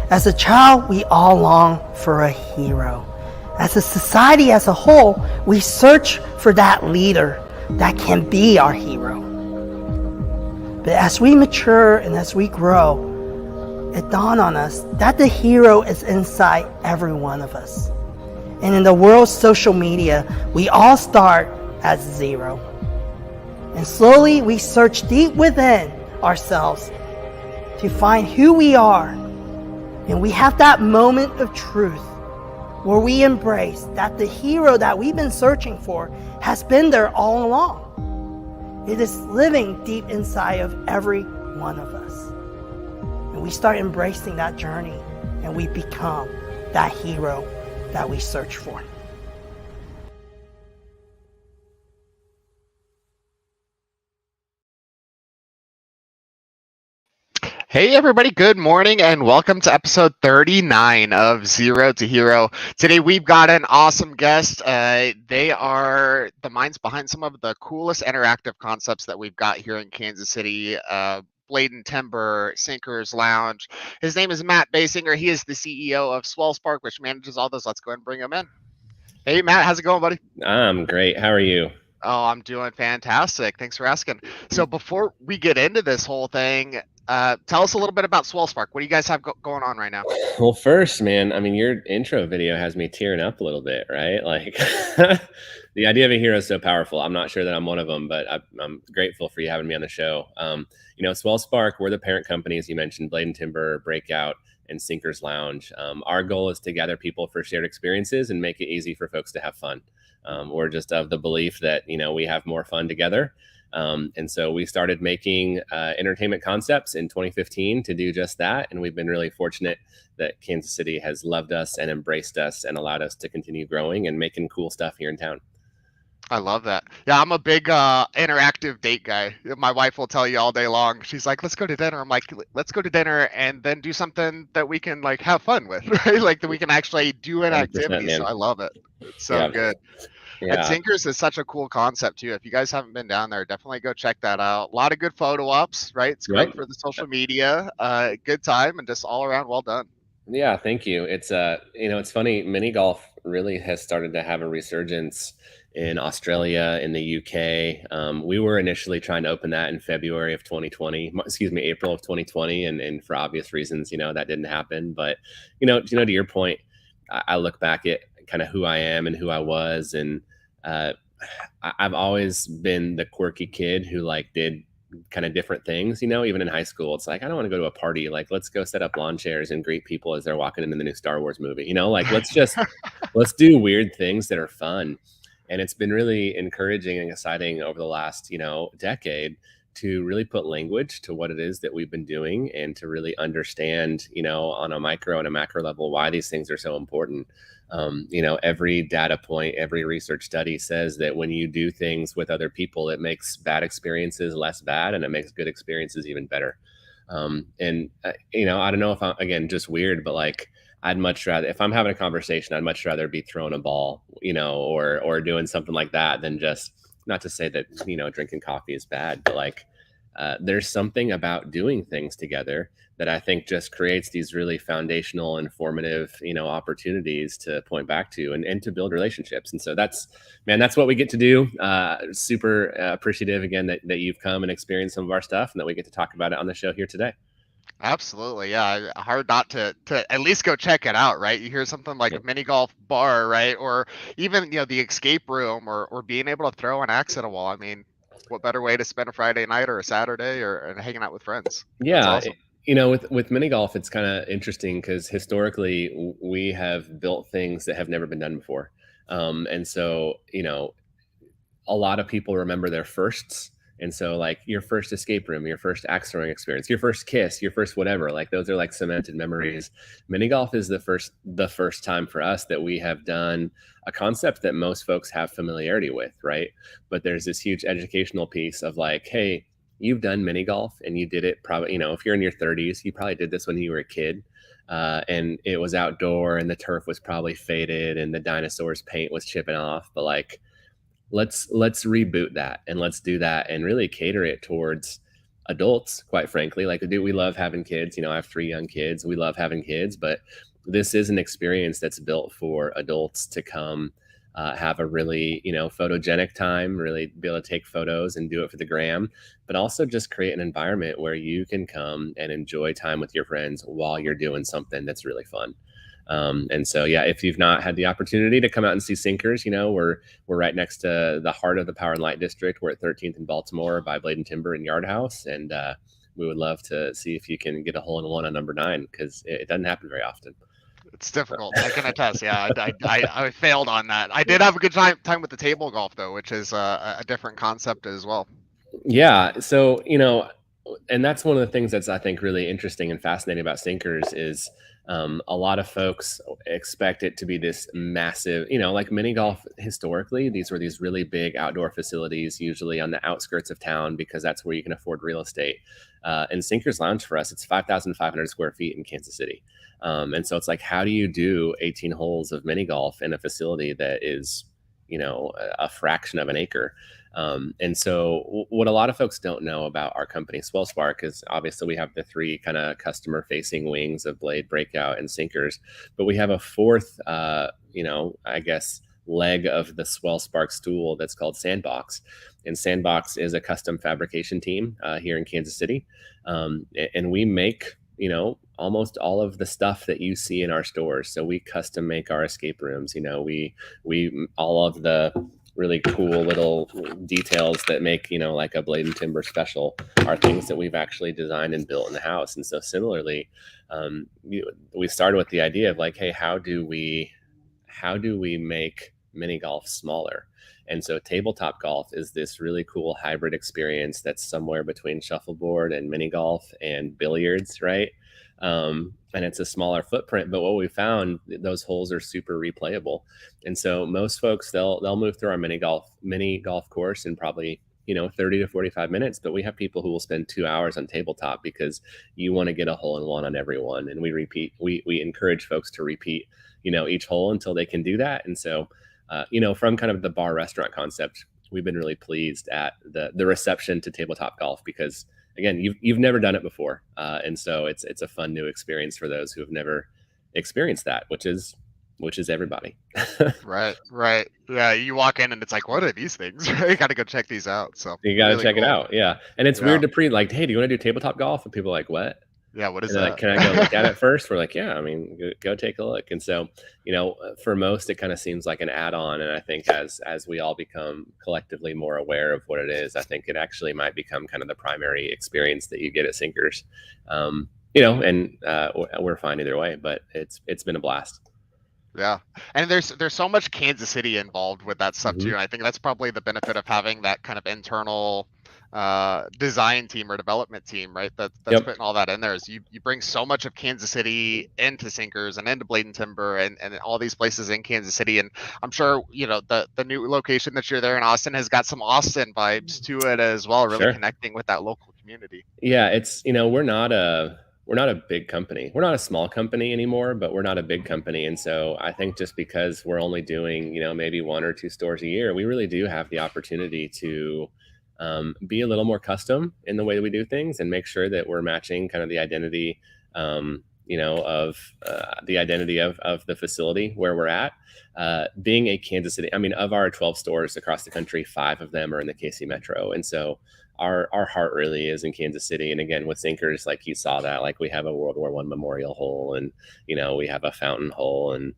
As a child, we all long for a hero. As a society as a whole, we search for that leader that can be our hero. But as we mature and as we grow, it dawned on us that the hero is inside every one of us. And in the world's social media, we all start at zero. And slowly we search deep within ourselves to find who we are. And we have that moment of truth where we embrace that the hero that we've been searching for has been there all along. It is living deep inside of every one of us. And we start embracing that journey and we become that hero that we search for. Hey everybody, good morning and welcome to episode 39 of Zero to Hero. Today we've got an awesome guest. They are the minds behind some of the coolest interactive concepts that we've got here in Kansas City. Blade and Timber, Sinkers Lounge. His name is Matt Baysinger. He is the CEO of Swell Spark, which manages all those. Let's go ahead and bring him in. Hey Matt, how's it going, buddy? I'm great. How are you? Oh, I'm doing fantastic. Thanks for asking. So before we get into this whole thing, tell us a little bit about Swell Spark. What do you guys have going on right now? Well, first, man, I mean, your intro video has me tearing up a little bit, right? Like the idea of a hero is so powerful. I'm not sure that I'm one of them, but I'm grateful for you having me on the show. Swell Spark, we're the parent company, as you mentioned, Blade and Timber, Breakout, and Sinkers Lounge. Our goal is to gather people for shared experiences and make it easy for folks to have fun. We're just of the belief that, we have more fun together. And so we started making entertainment concepts in 2015 to do just that. And we've been really fortunate that Kansas City has loved us and embraced us and allowed us to continue growing and making cool stuff here in town. I love that. Yeah, I'm a big interactive date guy. My wife will tell you all day long. She's like, let's go to dinner. I'm like, let's go to dinner and then do something that we can like have fun with, right? Like that we can actually do an activity. Man. So I love it. It's so good. Yeah. And Sinkers is such a cool concept too. If you guys haven't been down there, definitely go check that out. A lot of good photo ops, right? It's great for the social media. Good time and just all around well done. Yeah, thank you. It's it's funny. Mini golf really has started to have a resurgence in Australia, in the UK. We were initially trying to open that in April of 2020, and for obvious reasons, that didn't happen. But to your point, I look back at kind of who I am and who I was, and I've always been the quirky kid who did kind of different things, even in high school. It's like, I don't want to go to a party. Like, let's go set up lawn chairs and greet people as they're walking into the new Star Wars movie. Let's do weird things that are fun. And it's been really encouraging and exciting over the last, decade to really put language to what it is that we've been doing and to really understand, on a micro and a macro level, why these things are so important. Every data point, every research study says that when you do things with other people, it makes bad experiences less bad and it makes good experiences even better. I don't know if I'm, again, just weird, but I'd much rather, if I'm having a conversation, I'd much rather be throwing a ball, or doing something like that than just, not to say that, drinking coffee is bad, but there's something about doing things together that I think just creates these really foundational, informative, opportunities to point back to and to build relationships. And so that's what we get to do. Super appreciative again that you've come and experienced some of our stuff and that we get to talk about it on the show here today. Absolutely. Yeah. Hard not to at least go check it out, right? You hear something like a mini golf bar, right? Or even, the escape room or being able to throw an axe at a wall. I mean, what better way to spend a Friday night or a Saturday or hanging out with friends? Yeah. That's awesome. With mini golf, it's kind of interesting because historically we have built things that have never been done before. And so, a lot of people remember their firsts. And so your first escape room, your first axe throwing experience, your first kiss, your first whatever, those are cemented memories. Mini golf is the first time for us that we have done a concept that most folks have familiarity with, right? But there's this huge educational piece of hey, you've done mini golf and you did it probably, if you're in your 30s, you probably did this when you were a kid. And it was outdoor and the turf was probably faded and the dinosaurs paint was chipping off. But let's reboot that and let's do that and really cater it towards adults, quite frankly. Like, we love having kids. I have 3 young kids. We love having kids, but this is an experience that's built for adults to come have a really, photogenic time, really be able to take photos and do it for the gram, but also just create an environment where you can come and enjoy time with your friends while you're doing something that's really fun. And so, yeah, if you've not had the opportunity to come out and see Sinkers, we're right next to the heart of the Power and Light District. We're at 13th and Baltimore by Blade and Timber and Yard House, and we would love to see if you can get a hole in one on number 9, because it doesn't happen very often. It's difficult. I can attest. Yeah, I failed on that. I did have a good time with the table golf though, which is a different concept as well. Yeah. So, and that's one of the things that's, I think, really interesting and fascinating about Sinkers is a lot of folks expect it to be this massive, like mini golf historically, these were these really big outdoor facilities, usually on the outskirts of town, because that's where you can afford real estate. And Sinkers Lounge for us, it's 5,500 square feet in Kansas City. And so it's like, how do you do 18 holes of mini golf in a facility that is, a fraction of an acre? And so what a lot of folks don't know about our company, Swell Spark, is obviously we have the 3 kind of customer facing wings of Blade, Breakout, and Sinkers, but we have a 4th, I guess, leg of the Swell Spark stool that's called Sandbox. And Sandbox is a custom fabrication team here in Kansas City. And we make, almost all of the stuff that you see in our stores. So we custom make our escape rooms. We all of the really cool little details that make, like a Blade and Timber special are things that we've actually designed and built in the house. And so similarly, we started with the idea of like, hey, how do we make mini golf smaller? And so tabletop golf is this really cool hybrid experience that's somewhere between shuffleboard and mini golf and billiards, right? And it's a smaller footprint, but what we found, those holes are super replayable. And so most folks, they'll move through our mini golf course in probably 30 to 45 minutes, but we have people who will spend 2 hours on tabletop because you want to get a hole in one on every one. And we encourage folks to repeat each hole until they can do that. And so from kind of the bar restaurant concept, we've been really pleased at the reception to tabletop golf, because again, you've never done it before, and so it's a fun new experience for those who have never experienced that, which is everybody. Right. Yeah, you walk in and it's like, what are these things? You got to go check these out. So you got to check it out. Yeah, and it's weird to like, hey, do you want to do tabletop golf? And people are like, what? Yeah, what is that? Like, can I go look at it first? We're like, yeah, I mean, go take a look. And so, for most, it kind of seems like an add-on. And I think as we all become collectively more aware of what it is, I think it actually might become kind of the primary experience that you get at Sinkers. And we're fine either way, but it's been a blast. Yeah, and there's so much Kansas City involved with that stuff too. And I think that's probably the benefit of having that kind of internal design team or development team, right? That's putting all that in there. Is you bring so much of Kansas City into Sinkers and into Blade and Timber and all these places in Kansas City. And I'm sure the new location that you're there in Austin has got some Austin vibes to it as well, really connecting with that local community. Yeah, it's we're not a big company. We're not a small company anymore, but we're not a big company. And so I think just because we're only doing, maybe 1 or 2 stores a year, we really do have the opportunity to be a little more custom in the way that we do things and make sure that we're matching kind of the identity, of the facility where we're at. Being a Kansas City, I mean, of our 12 stores across the country, 5 of them are in the KC Metro. And so our heart really is in Kansas City. And again, with Sinkers, like you saw that, like we have a World War I memorial hole, and, we have a fountain hole, and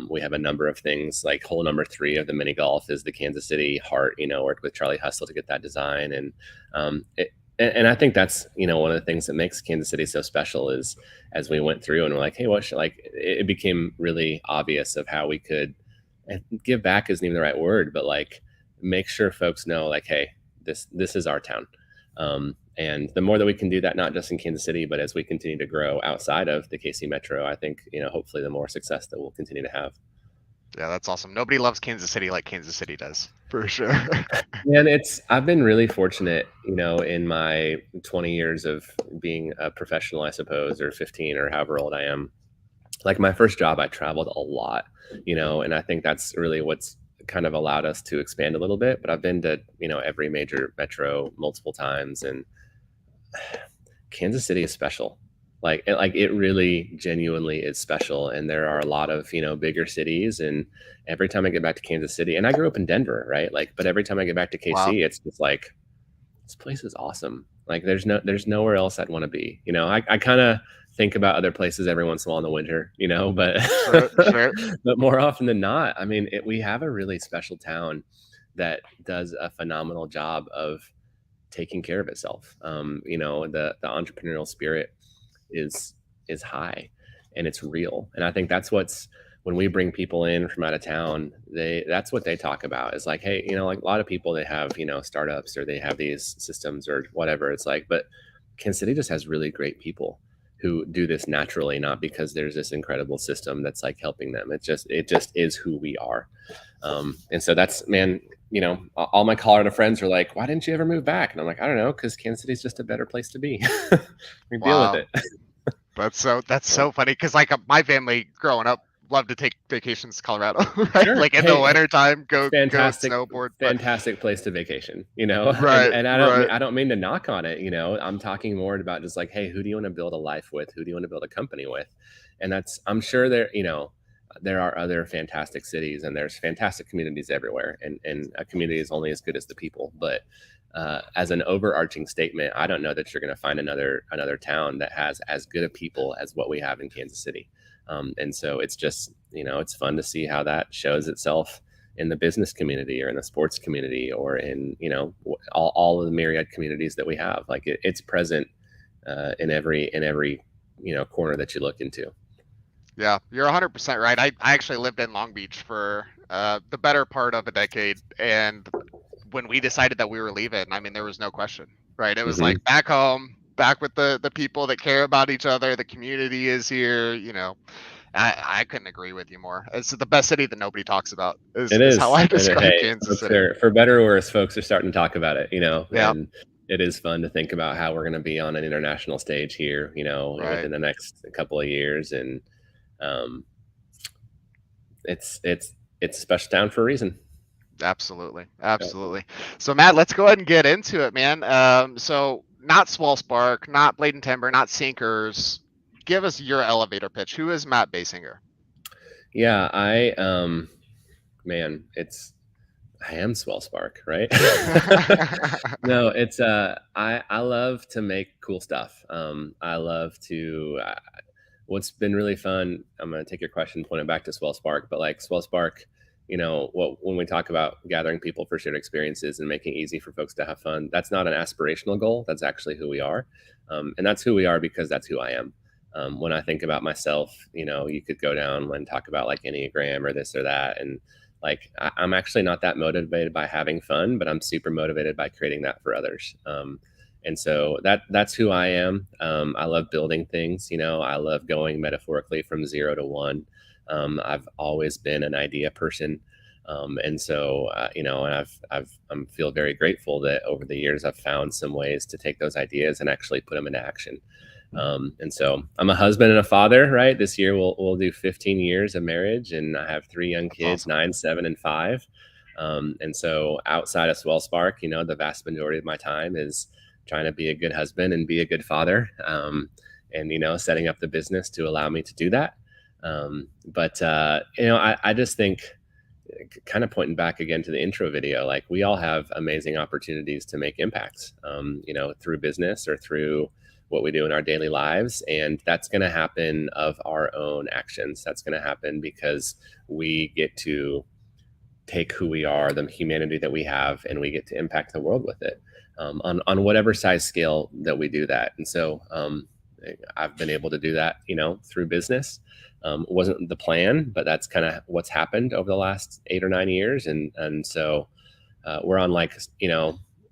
we have a number of things. Like hole number 3 of the mini golf is the Kansas City heart, worked with Charlie Hustle to get that design. And and I think that's, one of the things that makes Kansas City so special is as we went through and we're like, hey, it became really obvious of how we could, and give back isn't even the right word, but like make sure folks know like, hey, this is our town. And the more that we can do that, not just in Kansas City, but as we continue to grow outside of the KC Metro, I think, hopefully the more success that we'll continue to have. Yeah, that's awesome. Nobody loves Kansas City like Kansas City does, for sure. And I've been really fortunate, in my 20 years of being a professional, I suppose, or 15 or however old I am. Like my first job, I traveled a lot, and I think that's really what's kind of allowed us to expand a little bit. But I've been to, every major metro multiple times. And Kansas City is special. Like it really genuinely is special. And there are a lot of, bigger cities. And every time I get back to Kansas City, and I grew up in Denver, right? Like, but every time I get back to KC, Wow. it's just like, this place is awesome. Like there's nowhere else I'd want to be. I kind of think about other places every once in a while in the winter, but Sure. but more often than not, I mean, we have a really special town that does a phenomenal job of taking care of itself. The entrepreneurial spirit is high, and it's real. And I think that's what's when we bring people in from out of town, that's what they talk about is like, hey, like a lot of people, they have startups or they have these systems or whatever. It's like, but Kansas City just has really great people who do this naturally, not because there's this incredible system that's like helping them. It just is who we are. And so that's, man, all my Colorado friends are like, why didn't you ever move back? And I'm like, I don't know, because Kansas City is just a better place to be. We deal with it. That's so funny because like my family growing up loved to take vacations to Colorado, right? Sure. Like in the wintertime, go fantastic snowboard. Fantastic place to vacation, Right. And I don't mean to knock on it, I'm talking more about just like, hey, who do you want to build a life with? Who do you want to build a company with? And I'm sure there are other fantastic cities and there's fantastic communities everywhere, and a community is only as good as the people. But as an overarching statement, I don't know that you're going to find another town that has as good of people as what we have in Kansas City. And so it's just, it's fun to see how that shows itself in the business community or in the sports community or in, all of the myriad communities that we have. Like it's present in every corner that you look into. Yeah, you're 100% right. I actually lived in Long Beach for the better part of a decade. And when we decided that we were leaving, I mean, there was no question, right? It was like back home, back with the people that care about each other. The community is here, I couldn't agree with you more. It's the best city that nobody talks about. Is how I describe Kansas City. For better or worse, folks are starting to talk about it, Yeah. And it is fun to think about how we're going to be on an international stage here, Right. within the next couple of years. And it's a special town for a reason. Absolutely. So Matt, let's go ahead and get into it, man. So not Swell Spark, not Blade and Timber, not Sinkers. Give us your elevator pitch. Who is Matt Baysinger? Yeah, I am Swell Spark, right? No, it's I love to make cool stuff. I love to what's been really fun, I'm going to take your question, point it back to Swell Spark, but like Swell Spark, when we talk about gathering people for shared experiences and making it easy for folks to have fun, that's not an aspirational goal. That's actually who we are. And that's who we are because that's who I am. When I think about myself, you could go down and talk about like Enneagram or this or that. And like, I'm actually not that motivated by having fun, but I'm super motivated by creating that for others. And so that's who I am. I love building things. I love going metaphorically from 0 to 1. I've always been an idea person. And so, and I feel very grateful that over the years, I've found some ways to take those ideas and actually put them into action. And so I'm a husband and a father, right? This year we'll do 15 years of marriage, and I have 3 young kids, awesome. 9, 7, and 5. And so outside of Swell Spark, the vast majority of my time is trying to be a good husband and be a good father. And, setting up the business to allow me to do that. But I just think, kind of pointing back again to the intro video, like we all have amazing opportunities to make impacts, through business or through what we do in our daily lives. And that's going to happen of our own actions. That's going to happen because we get to take who we are, the humanity that we have, and we get to impact the world with it, on whatever size scale that we do that. And so I've been able to do that, through business. Wasn't the plan, but that's kind of what's happened over the last 8 or 9 years. And so we're on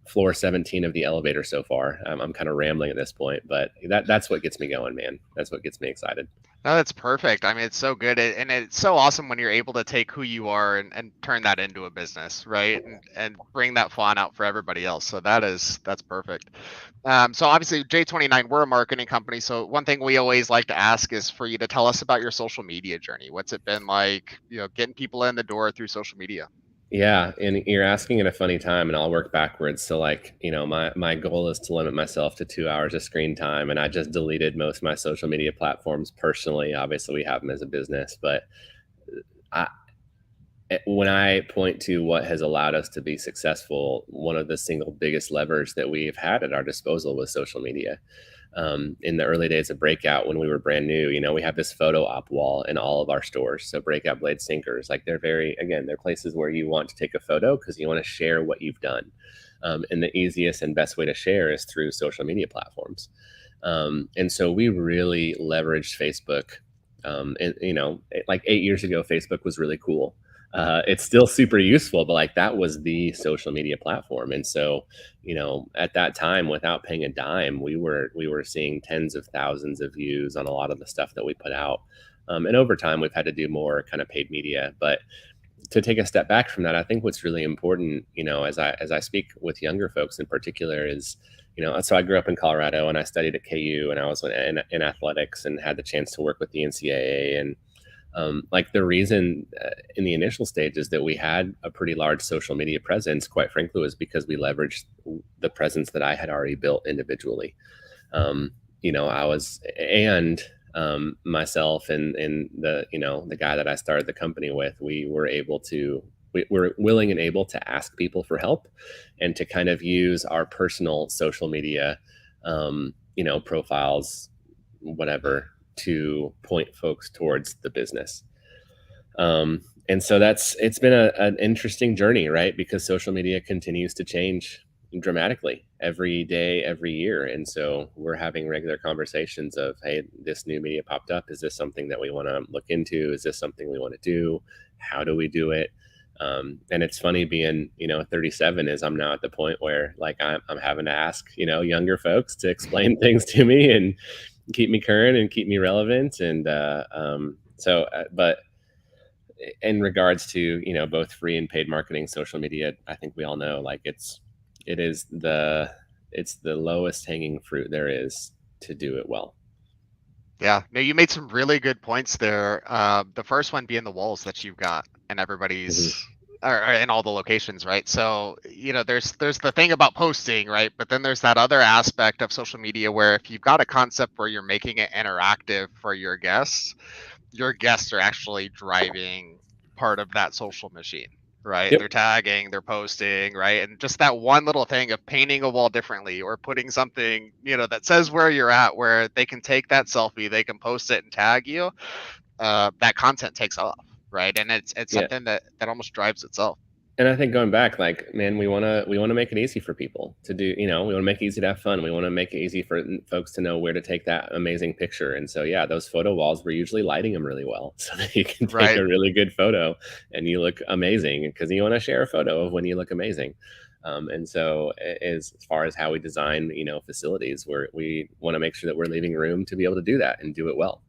floor 17 of the elevator so far. I'm kind of rambling at this point, but that's what gets me going, man. That's what gets me excited. No, that's perfect. I mean, it's so good. And it's so awesome when you're able to take who you are and turn that into a business, right? And bring that fun out for everybody else. So that's perfect. So obviously J29, we're a marketing company. So one thing we always like to ask is for you to tell us about your social media journey. What's it been like, getting people in the door through social media? Yeah, and you're asking at a funny time, and I'll work backwards. So, like, my goal is to limit myself to 2 hours of screen time, and I just deleted most of my social media platforms personally. Obviously, we have them as a business, but I, when I point to what has allowed us to be successful, one of the single biggest levers that we've had at our disposal was social media. In the early days of Breakout, when we were brand new, we have this photo op wall in all of our stores. So Breakout Blade Sinkers, like they're places where you want to take a photo because you want to share what you've done. And the easiest and best way to share is through social media platforms. And so we really leveraged Facebook. Like 8 years ago, Facebook was really cool. It's still super useful, but like that was the social media platform. And so, at that time, without paying a dime, we were seeing tens of thousands of views on a lot of the stuff that we put out. And over time, we've had to do more kind of paid media. But to take a step back from that, I think what's really important, as I speak with younger folks in particular, is so I grew up in Colorado and I studied at KU, and I was in athletics and had the chance to work with the NCAA. And like the reason in the initial stages that we had a pretty large social media presence, quite frankly, was because we leveraged the presence that I had already built individually. I was, and myself and the guy that I started the company with, we were willing and able to ask people for help and to kind of use our personal social media, profiles, whatever, to point folks towards the business. And so it's been an interesting journey, right? Because social media continues to change dramatically every day, every year. And so we're having regular conversations of, hey, this new media popped up. Is this something that we want to look into? Is this something we want to do? How do we do it? And it's funny being, 37 is I'm now at the point where like I'm having to ask, younger folks to explain things to me and keep me current and keep me relevant. And but in regards to both free and paid marketing, social media, I think we all know like it's the lowest hanging fruit there is to do it well. Yeah, no, you made some really good points there. The first one being the walls that you've got and everybody's or in all the locations, right? So, there's the thing about posting, right? But then there's that other aspect of social media where if you've got a concept where you're making it interactive for your guests are actually driving part of that social machine, right? Yep. They're tagging, they're posting, right? And just that one little thing of painting a wall differently or putting something, that says where you're at, where they can take that selfie, they can post it and tag you, that content takes off, right? And it's something that almost drives itself. And I think going back, like, man, we want to make it easy for people to do, we want to make it easy to have fun. We want to make it easy for folks to know where to take that amazing picture. And so, yeah, those photo walls, we're usually lighting them really well so that you can take a really good photo and you look amazing because you want to share a photo of when you look amazing. And so as far as how we design, facilities, we want to make sure that we're leaving room to be able to do that and do it well.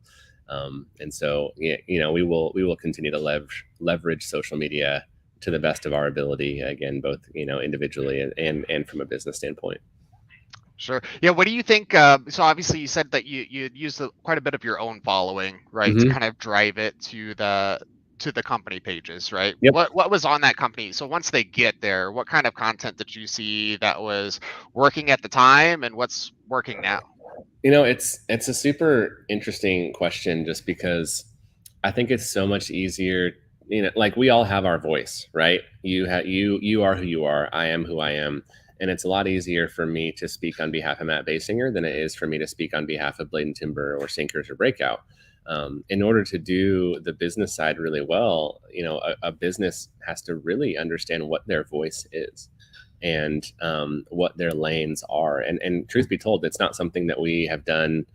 And so, we will continue to leverage social media to the best of our ability, again, both individually and from a business standpoint. Sure. Yeah. What do you think? So obviously you said that you use quite a bit of your own following, right, to kind of drive it to the company pages, right? Yep. What was on that company? So once they get there, what kind of content did you see that was working at the time, and what's working now? It's a super interesting question, just because I think it's so much easier. Like we all have our voice, right? You are who you are. I am who I am. And it's a lot easier for me to speak on behalf of Matt Baysinger than it is for me to speak on behalf of Blade and Timber or Sinkers or Breakout. In order to do the business side really well, a business has to really understand what their voice is and what their lanes are. And truth be told, it's not something that we have done,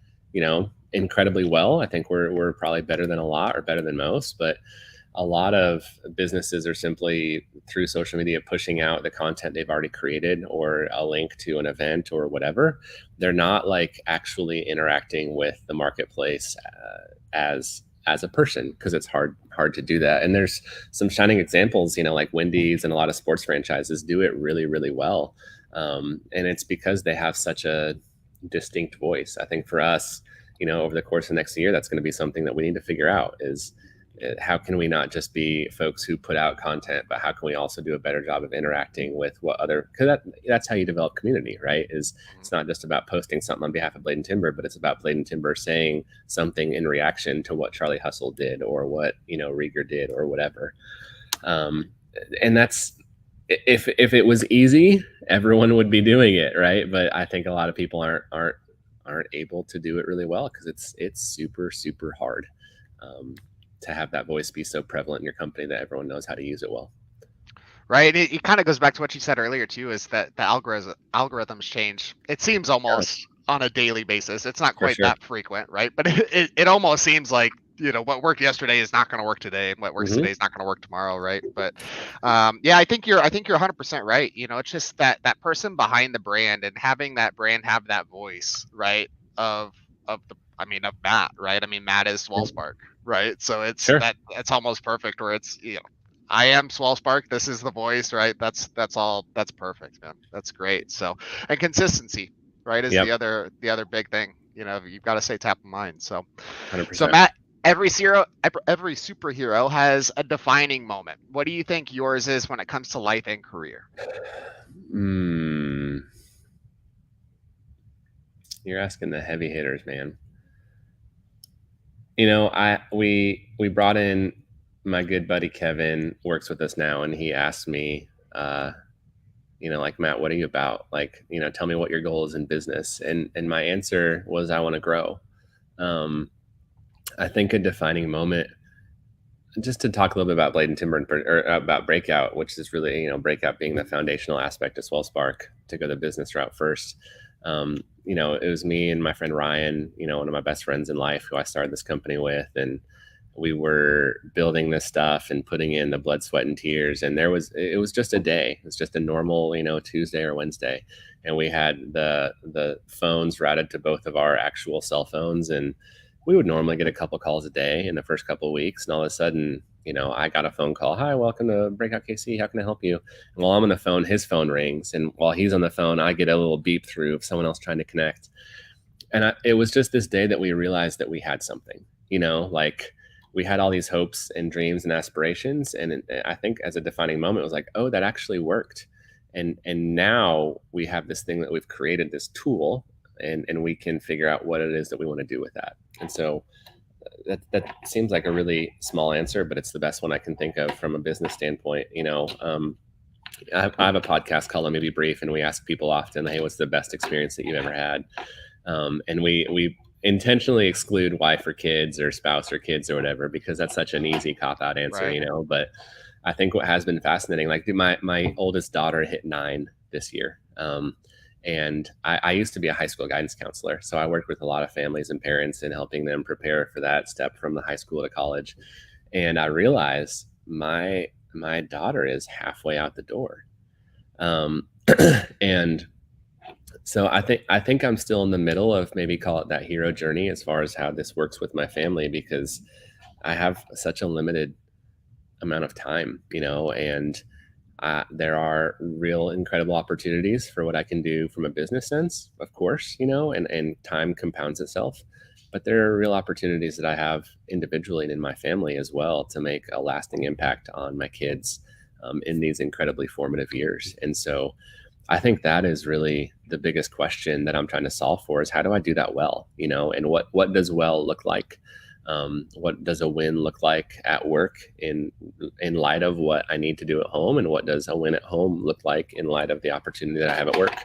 incredibly well. I think we're probably better than a lot or better than most, but a lot of businesses are simply through social media pushing out the content they've already created or a link to an event or whatever. They're not like actually interacting with the marketplace as a person, because it's hard to do that. And there's some shining examples, like Wendy's and a lot of sports franchises do it really, really well. And it's because they have such a distinct voice. I think for us, over the course of next year, that's going to be something that we need to figure out is how can we not just be folks who put out content, but how can we also do a better job of interacting with what other, because that's how you develop community, right? Is it's not just about posting something on behalf of Blade and Timber, but it's about Blade and Timber saying something in reaction to what Charlie Hustle did or what, Rieger did or whatever. And that's, if it was easy, everyone would be doing it, right? But I think a lot of people aren't able to do it really well because it's super, super hard to have that voice be so prevalent in your company that everyone knows how to use it well. Right. It kind of goes back to what you said earlier too, is that the algorithms change. It seems almost on a daily basis. It's not quite that frequent, right? But it almost seems like, what worked yesterday is not going to work today, and what works today is not going to work tomorrow, right? But yeah, I think you're 100% right. It's just that person behind the brand and having that brand have that voice, right? Of Matt, right? I mean, Matt is Swell Spark, right? So it's that's almost perfect. Where it's I am Swell Spark. This is the voice, right? That's perfect, man. That's great. So, and consistency, right, is the other big thing. You've got to stay top of mind. So, 100%. So Matt, every superhero has a defining moment. What do you think yours is when it comes to life and career? You're asking the heavy hitters, man. We brought in my good buddy Kevin, works with us now, and he asked me, like, Matt, what are you about? Like, tell me what your goal is in business. And my answer was, I want to grow. I think a defining moment, just to talk a little bit about Blade and Timber or about Breakout, which is really, Breakout being the foundational aspect of Swell Spark, to go the business route first. It was me and my friend Ryan, one of my best friends in life, who I started this company with, and we were building this stuff and putting in the blood, sweat, and tears. And it was just a day. It was just a normal, Tuesday or Wednesday. And we had the phones routed to both of our actual cell phones. And we would normally get a couple calls a day in the first couple of weeks. And all of a sudden, I got a phone call. Hi, welcome to Breakout KC. How can I help you? And while I'm on the phone, his phone rings. And while he's on the phone, I get a little beep through of someone else trying to connect. And it was just this day that we realized that we had something, like we had all these hopes and dreams and aspirations. And I think as a defining moment, it was like, oh, that actually worked. And now we have this thing that we've created, this tool, and we can figure out what it is that we want to do with that. And so that seems like a really small answer, but it's the best one I can think of from a business standpoint. I have a podcast called Let Me Be Brief, and we ask people often, hey, what's the best experience that you've ever had? And we intentionally exclude wife or kids or spouse or kids or whatever, because that's such an easy cop-out answer, right. But I think what has been fascinating, like my oldest daughter hit 9 this year. And I used to be a high school guidance counselor. So I worked with a lot of families and parents and helping them prepare for that step from the high school to college. And I realized my daughter is halfway out the door. And so I think I'm still in the middle of, maybe call it that hero journey, as far as how this works with my family, because I have such a limited amount of time, and there are real incredible opportunities for what I can do from a business sense, of course, and time compounds itself. But there are real opportunities that I have individually and in my family as well to make a lasting impact on my kids in these incredibly formative years. And so I think that is really the biggest question that I'm trying to solve for, is how do I do that well, and what does well look like? What does a win look like at work in light of what I need to do at home? And what does a win at home look like in light of the opportunity that I have at work?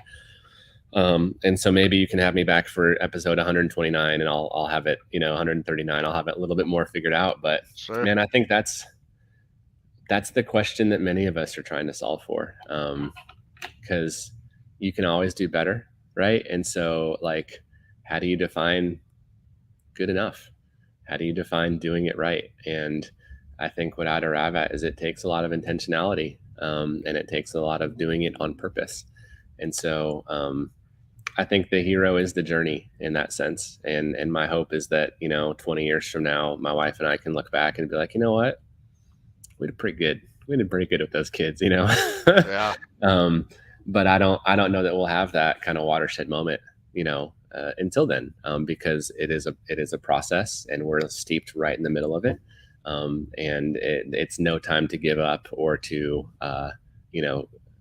And so maybe you can have me back for episode 129 and I'll have it, 139, I'll have it a little bit more figured out. But Sure. Man, I think that's the question that many of us are trying to solve for. Because you can always do better, right? And so, like, how do you define good enough? How do you define doing it right? And I think what I'd arrive at is it takes a lot of intentionality, and it takes a lot of doing it on purpose. And so I think the hero is the journey in that sense. And my hope is that, 20 years from now, my wife and I can look back and be like, you know what? We did pretty good. We did pretty good with those kids, Yeah. But I don't know that we'll have that kind of watershed moment, until then, because it is a process, and we're steeped right in the middle of it. And it's no time to give up or to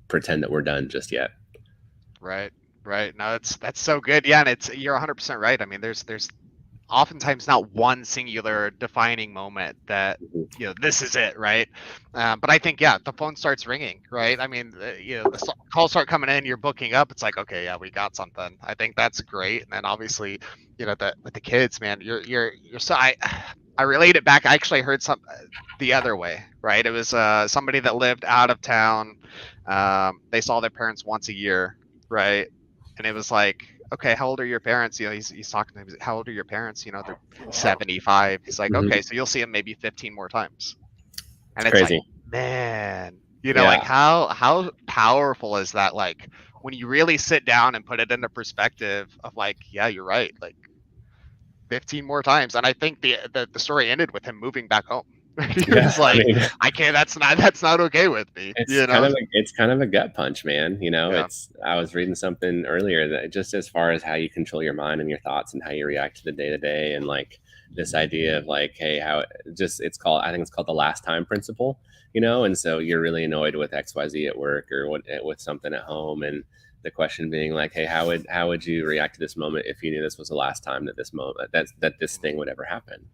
pretend that we're done just yet. Right. Right. No, that's so good. Yeah, and you're 100% right. I mean, there's oftentimes not one singular defining moment that this is it, right? But I think the phone starts ringing, right? I mean, the calls start coming in, you're booking up. It's like, okay, yeah, we got something. I think that's great. And then obviously, with the kids, man, you're so I relate it back. I actually heard some the other way, right? It was somebody that lived out of town. They saw their parents once a year, right? And it was like, okay, how old are your parents? He's talking to him. How old are your parents? They're 75. He's like, Mhm. okay, so you'll see him maybe 15 more times. And It's it's like, crazy. man, like Yeah. how powerful is that? Like when you really sit down and put it into perspective of like, yeah, you're right. Like 15 more times. And I think the story ended with him moving back home. He Yeah. was I like, mean, I can't, that's not okay with me, it's kind of a gut punch, man. Yeah. I was reading something earlier that just as far as how you control your mind and your thoughts and how you react to the day to day, and like this idea of like, hey, I think it's called the last time principle, and so you're really annoyed with XYZ at work or with something at home, and the question being like, hey, how would you react to this moment if you knew this was the last time that this thing would ever happen?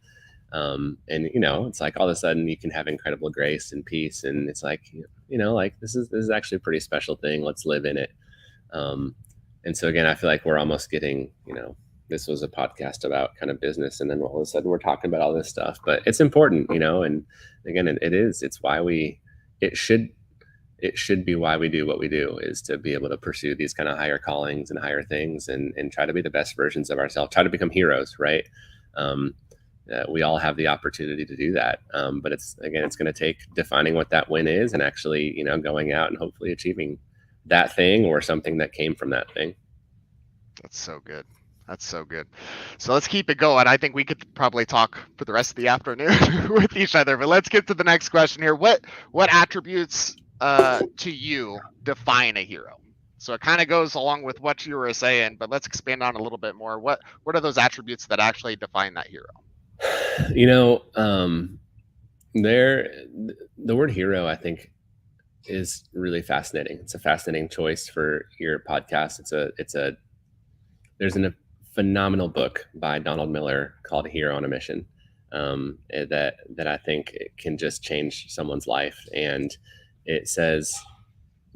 And it's like all of a sudden you can have incredible grace and peace, and it's like like this is actually a pretty special thing. Let's live in it. And so again, I feel like we're almost getting this was a podcast about kind of business, and then all of a sudden we're talking about all this stuff, but it's important, and again, it should be why we do what we do, is to be able to pursue these kind of higher callings and higher things, and try to be the best versions of ourselves, try to become heroes, right? We all have the opportunity to do that, but it's going to take defining what that win is, and actually going out and hopefully achieving that thing or something that came from that thing. That's so good. That's so good. So let's keep it going. I think we could probably talk for the rest of the afternoon with each other, but let's get to the next question here. What attributes to you define a hero? So it kind of goes along with what you were saying, but let's expand on a little bit more. What are those attributes that actually define that hero? The word hero, I think, is really fascinating. It's a fascinating choice for your podcast. There's a phenomenal book by Donald Miller called Hero on a Mission, that I think it can just change someone's life. And it says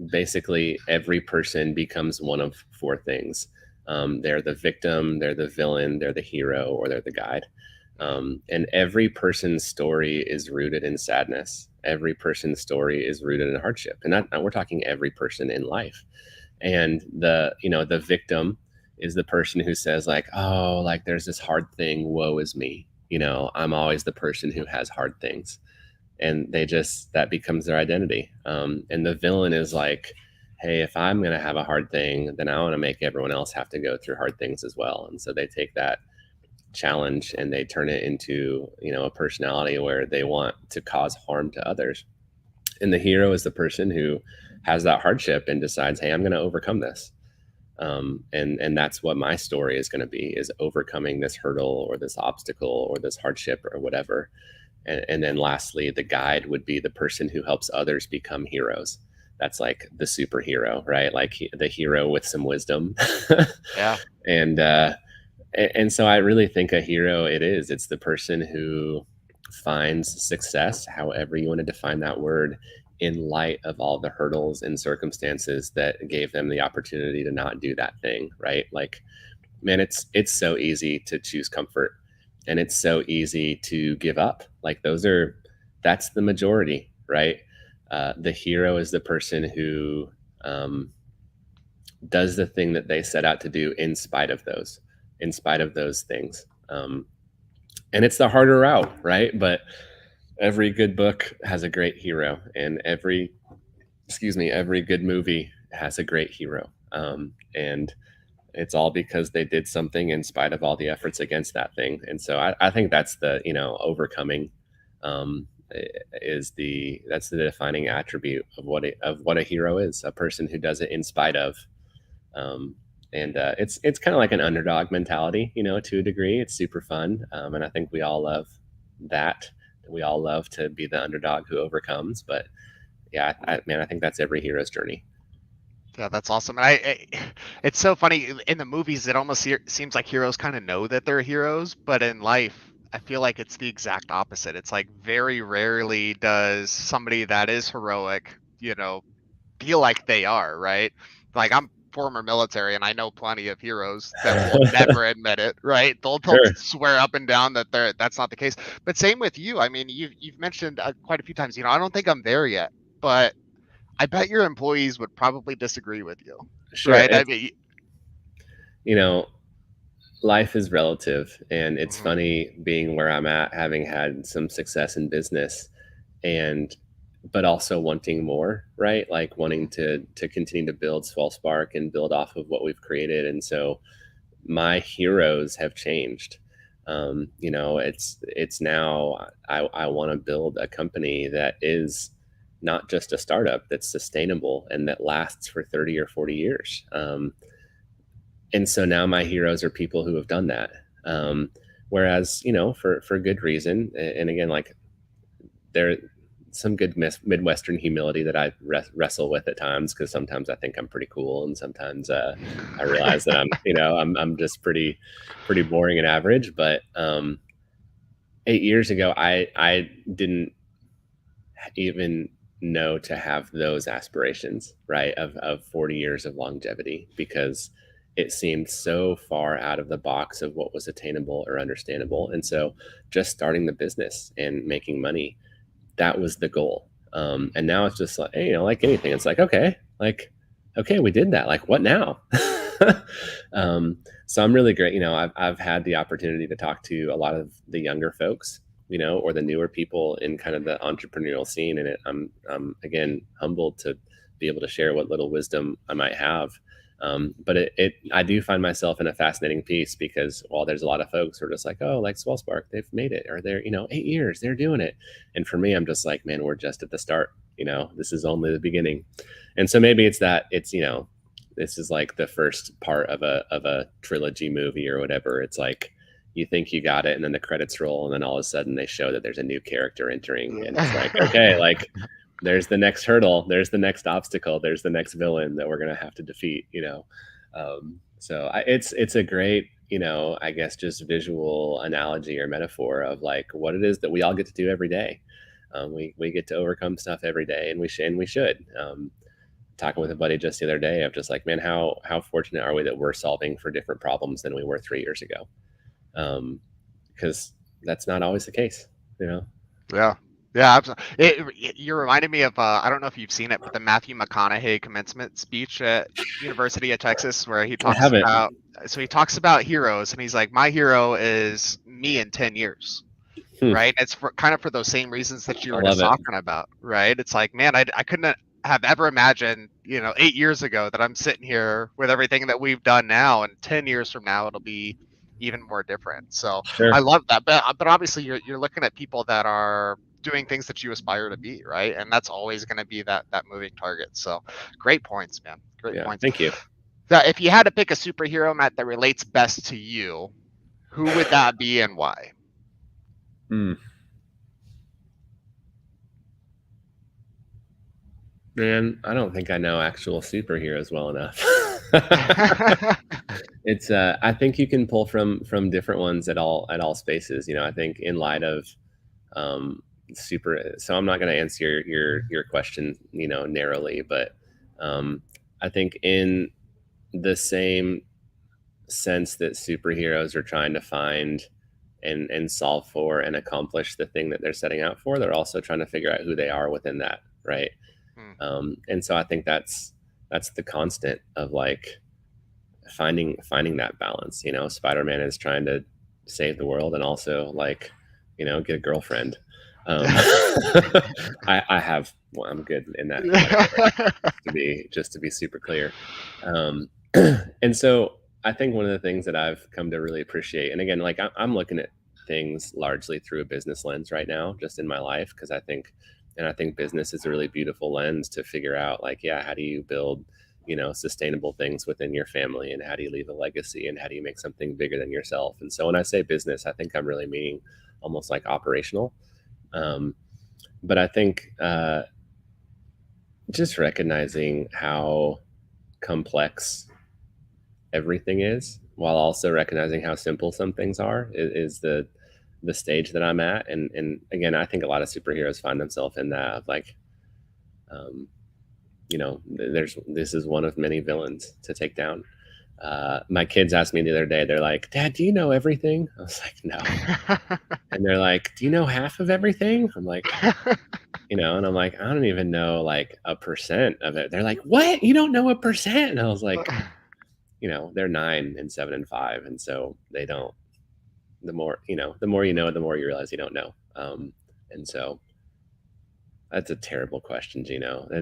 basically every person becomes one of four things. They're the victim, they're the villain, they're the hero, or they're the guide. And every person's story is rooted in sadness. Every person's story is rooted in hardship. And we're talking every person in life. And the victim is the person who says like, oh, like there's this hard thing. Woe is me. I'm always the person who has hard things. And that becomes their identity. And the villain is like, hey, if I'm going to have a hard thing, then I want to make everyone else have to go through hard things as well. And so they take that challenge and they turn it into a personality where they want to cause harm to others. And the hero is the person who has that hardship and decides, hey, I'm going to overcome this. And that's what my story is going to be, is overcoming this hurdle or this obstacle or this hardship or whatever. And then lastly, the guide would be the person who helps others become heroes. That's like the superhero, right? Like the hero with some wisdom. Yeah. And so I really think a hero it's the person who finds success, however you want to define that word, in light of all the hurdles and circumstances that gave them the opportunity to not do that thing, right? Like, man, it's so easy to choose comfort, and it's so easy to give up. Like that's the majority, right? The hero is the person who does the thing that they set out to do in spite of those things. And it's the harder route, right? But every good book has a great hero, and every good movie has a great hero. And it's all because they did something in spite of all the efforts against that thing. And so I think that's the, overcoming, that's the defining attribute of what a hero is, a person who does it in spite of. And it's kind of like an underdog mentality, to a degree. It's super fun. And I think we all love that we all love to be the underdog who overcomes. But yeah, man, I think that's every hero's journey. Yeah, that's awesome. And it's so funny in the movies. It almost seems like heroes kind of know that they're heroes, but in life, I feel like it's the exact opposite. It's like very rarely does somebody that is heroic, feel like they are, right? Like I'm former military, and I know plenty of heroes that will never admit it, right? They'll Sure. swear up and down that that's not the case. But same with you. I mean, you've mentioned quite a few times. I don't think I'm there yet, but I bet your employees would probably disagree with you, Sure. right? I mean, Life is relative, and it's mhm. funny being where I'm at, having had some success in business, but also wanting more, right? Like wanting to continue to build Swell Spark and build off of what we've created. And so my heroes have changed. It's now I want to build a company that is not just a startup, that's sustainable and that lasts for 30 or 40 years. And so now my heroes are people who have done that. Whereas, for good reason. And again, like there's some good Midwestern humility that I wrestle with at times, because sometimes I think I'm pretty cool, and sometimes I realize that I'm just pretty boring and average. But 8 years ago, I didn't even know to have those aspirations, right? Of 40 years of longevity, because it seemed so far out of the box of what was attainable or understandable. And so just starting the business and making money, that was the goal. And now it's just like, hey, like anything, it's like, okay, we did that. Like, what now? So I'm really great. I've had the opportunity to talk to a lot of the younger folks, or the newer people in kind of the entrepreneurial scene. And I'm again humbled to be able to share what little wisdom I might have. But I do find myself in a fascinating piece, because while there's a lot of folks who are just like, oh, like Swell Spark, they've made it, or they're, 8 years, they're doing it. And for me, I'm just like, man, we're just at the start, this is only the beginning. And so maybe it's this is like the first part of a trilogy movie or whatever. It's like, you think you got it, and then the credits roll, and then all of a sudden they show that there's a new character entering, and it's like, okay, like there's the next hurdle, there's the next obstacle, there's the next villain that we're going to have to defeat, So it's a great, I guess, just visual analogy or metaphor of like what it is that we all get to do every day. We get to overcome stuff every day, and we should. Talking with a buddy just the other day, of just like, man, how fortunate are we that we're solving for different problems than we were 3 years ago? Because that's not always the case, Yeah. Yeah, absolutely. You reminded me of I don't know if you've seen it, but the Matthew McConaughey commencement speech at University of Texas, where he talks about heroes, and he's like, my hero is me in 10 years. Right? It's kind of for those same reasons that you were just talking about, right? It's like, man, I couldn't have ever imagined, 8 years ago that I'm sitting here with everything that we've done now, and 10 years from now it'll be even more different. So Sure. I love that. But obviously you're looking at people that are doing things that you aspire to be, right? And that's always going to be that moving target. So great points, man. Great points. Thank you. If you had to pick a superhero, Matt, that relates best to you, who would that be and why? Man, I don't think I know actual superheroes well enough. It's I think you can pull from different ones at all spaces. I think in light of so I'm not going to answer your question, narrowly, but I think in the same sense that superheroes are trying to find and solve for and accomplish the thing that they're setting out for, they're also trying to figure out who they are within that, right? And so I think that's the constant of like finding that balance. Spider-Man is trying to save the world and also like, get a girlfriend. I have, well, I'm good in that just to be super clear. And so I think one of the things that I've come to really appreciate, and again, like I'm looking at things largely through a business lens right now, just in my life, because I think business is a really beautiful lens to figure out, like, how do you build, sustainable things within your family, and how do you leave a legacy, and how do you make something bigger than yourself? And so when I say business, I think I'm really meaning almost like operational. But I think just recognizing how complex everything is, while also recognizing how simple some things are, is the stage that I'm at. And again, I think a lot of superheroes find themselves in that of like, this is one of many villains to take down. My kids asked me the other day, they're like, "Dad, do you know everything?" I was like, "No." And they're like, "Do you know half of everything?" I'm like, and I'm like, "I don't even know like 1% of it." They're like, "What? You don't know 1%?" And I was like, they're 9 and 7 and 5. And so they don't, the more you know, the more you realize you don't know. And so that's a terrible question, Gino. A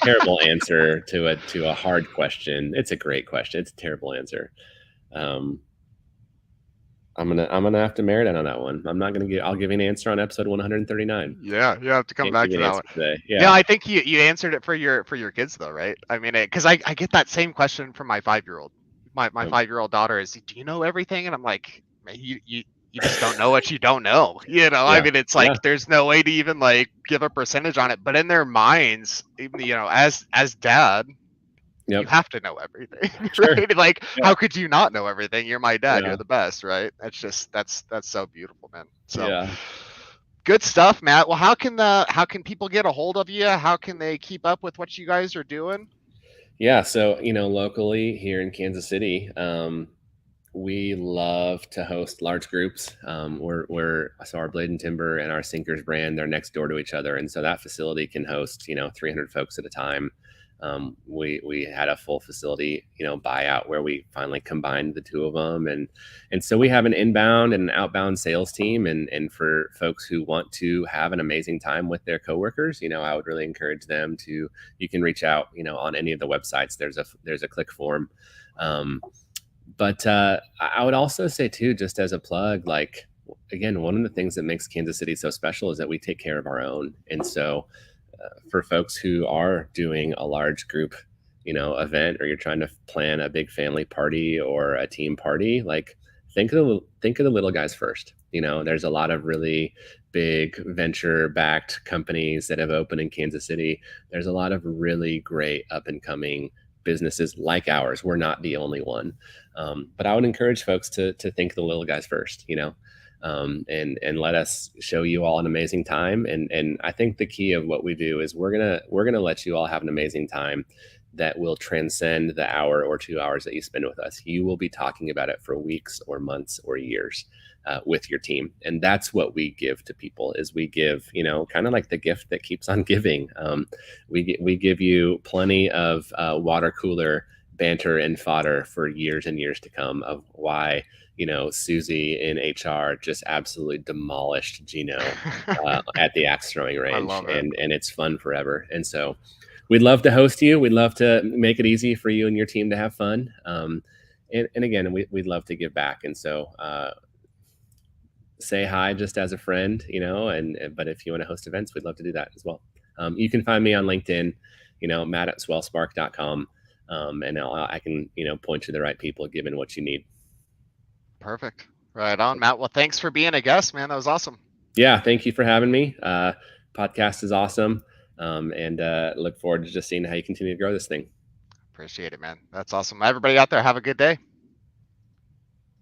terrible answer to a hard question. It's a great question. It's a terrible answer. I'm gonna have to marinate on that one. I'm not gonna give. I'll give you an answer on episode 139. Yeah, you have to come back to that one today. Yeah, I think you answered it for your kids though, right? I mean, because I get that same question from my 5-year-old. My 5-year-old daughter is, "Do you know everything?" And I'm like, "Man, you just don't know what you don't know." I mean, it's like there's no way to even like give a percentage on it. But in their minds, even as dad, you have to know everything, right? Like, how could you not know everything? You're my dad. You're the best, right? That's just that's so beautiful, man. So good stuff, Matt. Well, how can people get a hold of you? How can they keep up with what you guys are doing? Yeah, so locally here in Kansas City, we love to host large groups. So our Blade and Timber and our Sinkers brand, they're next door to each other, and so that facility can host 300 folks at a time. We had a full facility buyout where we finally combined the two of them, and so we have an inbound and an outbound sales team, and for folks who want to have an amazing time with their coworkers, I would really encourage them to. You can reach out on any of the websites. There's a click form. But I would also say too, just as a plug, like, again, one of the things that makes Kansas City so special is that we take care of our own. And so for folks who are doing a large group, event, or you're trying to plan a big family party or a team party, like think of the little guys first. There's a lot of really big venture backed companies that have opened in Kansas City. There's a lot of really great up and coming businesses like ours. We're not the only one. But I would encourage folks to think of the little guys first, and let us show you all an amazing time. And I think the key of what we do is we're gonna let you all have an amazing time that will transcend the hour or 2 hours that you spend with us. You will be talking about it for weeks or months or years with your team. And that's what we give to people, is we give, kind of like the gift that keeps on giving. We give you plenty of water cooler banter and fodder for years and years to come of why, Susie in HR just absolutely demolished Gino at the axe throwing range. And it's fun forever. And so we'd love to host you. We'd love to make it easy for you and your team to have fun. And again, we'd love to give back. And so say hi just as a friend, but if you want to host events, we'd love to do that as well. You can find me on LinkedIn, Matt at swellspark.com. And I can, point you to the right people given what you need. Perfect. Right on, Matt. Well, thanks for being a guest, man. That was awesome. Yeah. Thank you for having me. Podcast is awesome. And look forward to just seeing how you continue to grow this thing. Appreciate it, man. That's awesome. Everybody out there, have a good day.